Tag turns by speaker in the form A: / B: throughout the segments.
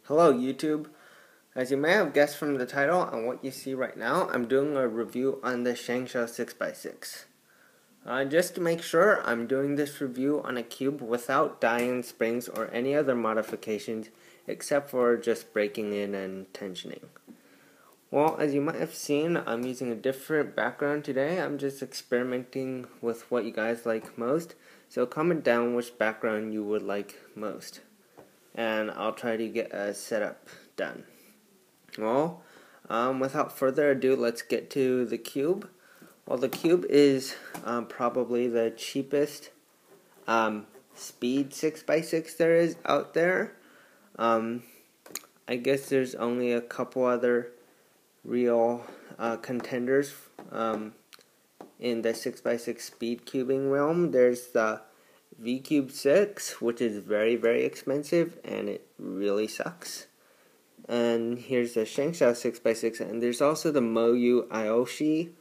A: Hello YouTube. As you may have guessed from the title and what you see right now, I'm doing a review on the Shengshou 6x6. Just to make sure, I'm doing this review on a cube without die-in springs or any other modifications except for just breaking in and tensioning. Well, as you might have seen, I'm using a different background today. I'm just experimenting with what you guys like most. So comment down which background you would like most, and I'll try to get a setup done. Well, without further ado, let's get to the cube. Well, the cube is probably the cheapest speed 6x6 there is out there. I guess there's only a couple other real contenders in the 6x6 speed cubing realm. There's the V-Cube 6, which is very, very expensive, and it really sucks. And here's the Shengshou 6x6, and there's also the Moyu Aoshi,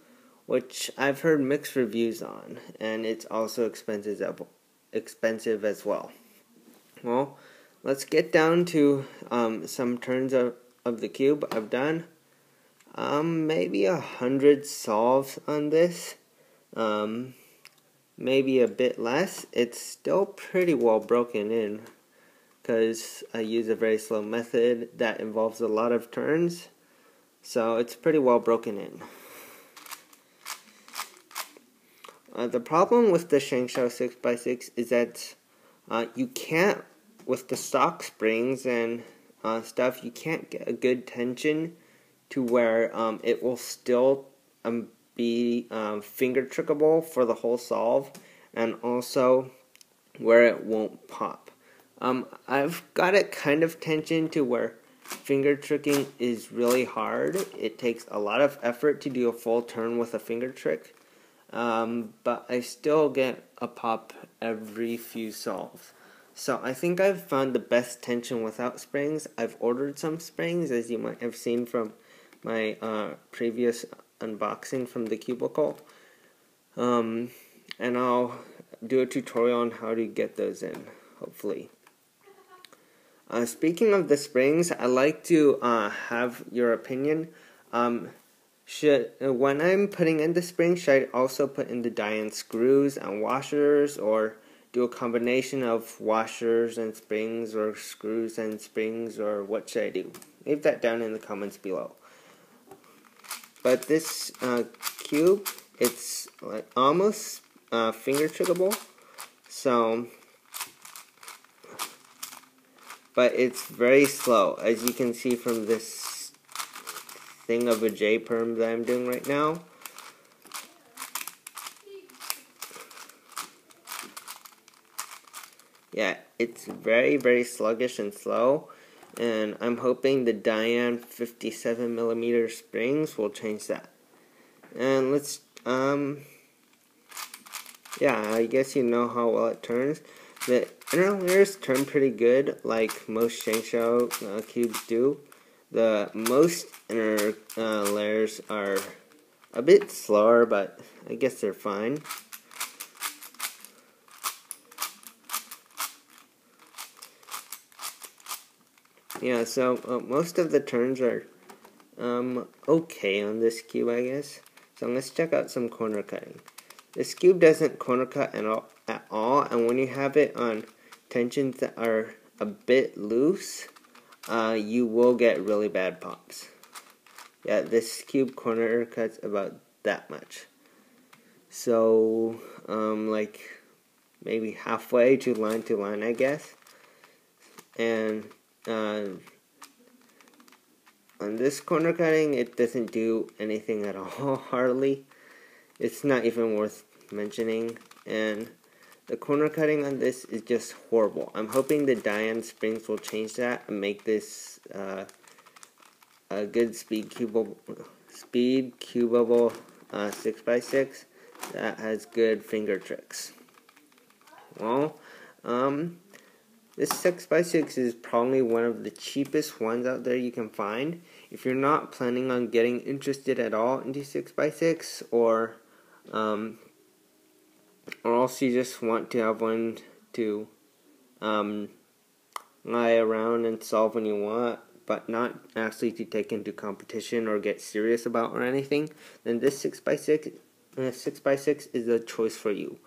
A: which I've heard mixed reviews on, and it's also expensive as well. Well, let's get down to some turns of the cube. I've done maybe 100 solves on this. Maybe a bit less. It's still pretty well broken in because I use a very slow method that involves a lot of turns, so it's pretty well broken in. The problem with the Shengshou 6x6 is that you can't, with the stock springs and stuff, you can't get a good tension to where it will still be finger trickable for the whole solve, and also where it won't pop. I've got it kind of tensioned to where finger tricking is really hard. It takes a lot of effort to do a full turn with a finger trick, but I still get a pop every few solves. So I think I've found the best tension without springs. I've ordered some springs, as you might have seen from my previous unboxing from the cubicle, and I'll do a tutorial on how to get those in, hopefully. Speaking of the springs, I'd like to have your opinion. When I'm putting in the springs, should I also put in the die-in screws and washers, or do a combination of washers and springs, or screws and springs, or what should I do? Leave that down in the comments below. But this cube, it's like almost finger trickable, so, but it's very slow, as you can see from this thing of a J-perm that I'm doing right now. Yeah, it's very, very sluggish and slow, and I'm hoping the die-in 57mm springs will change that. And let's, yeah, I guess you know how well it turns. The inner layers turn pretty good, like most Shengshou cubes do. The most inner layers are a bit slower, but I guess they're fine. Yeah, so most of the turns are okay on this cube, I guess. So let's check out some corner cutting. This cube doesn't corner cut at all, and when you have it on tensions that are a bit loose, you will get really bad pops. Yeah, this cube corner cuts about that much. So, like maybe halfway to line, I guess. And on this corner cutting, it doesn't do anything at all, hardly. It's not even worth mentioning, and the corner cutting on this is just horrible. I'm hoping the die-in springs will change that and make this a good speed cubable 6x6 that has good finger tricks. Well, this 6x6 is probably one of the cheapest ones out there you can find. If you're not planning on getting interested at all into 6x6, or else you just want to have one to lie around and solve when you want, but not actually to take into competition or get serious about or anything, then this 6x6 is a choice for you.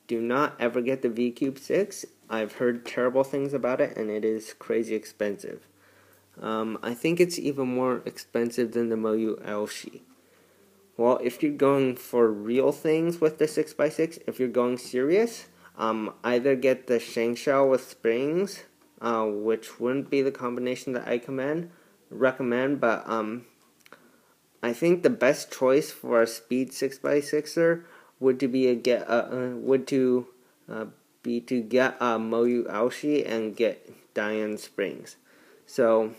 A: Do not ever get the V-Cube 6. I've heard terrible things about it, and it is crazy expensive. I think it's even more expensive than the Moyu Elshi. Well, if you're going for real things with the 6x6, if you're going serious, either get the Shengshou with springs, which wouldn't be the combination that I recommend, but I think the best choice for a speed 6x6er would to get a Moyu Aoshi and get Diane springs. So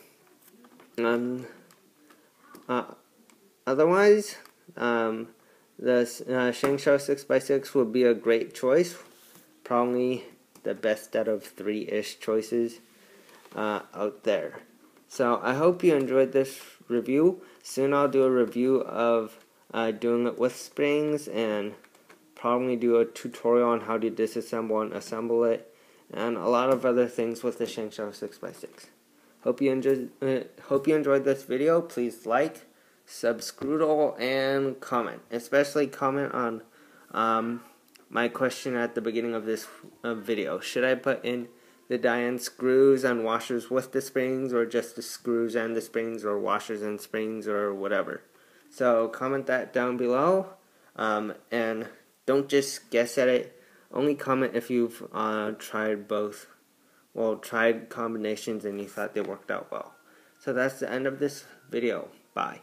A: otherwise, the Shengshou 6x6 would be a great choice. Probably the best out of 3-ish choices out there. So I hope you enjoyed this review. Soon I'll do a review of doing it with springs, and probably do a tutorial on how to disassemble and assemble it, and a lot of other things with the Shengshou 6x6. Hope you enjoyed this video. Please like, subscribe, and comment. Especially comment on my question at the beginning of this video. Should I put in the Diane screws and washers with the springs, or just the screws and the springs, or washers and springs, or whatever? So comment that down below, and don't just guess at it. Only comment if you've tried both. Well, tried combinations and you thought they worked out well. So that's the end of this video. Bye.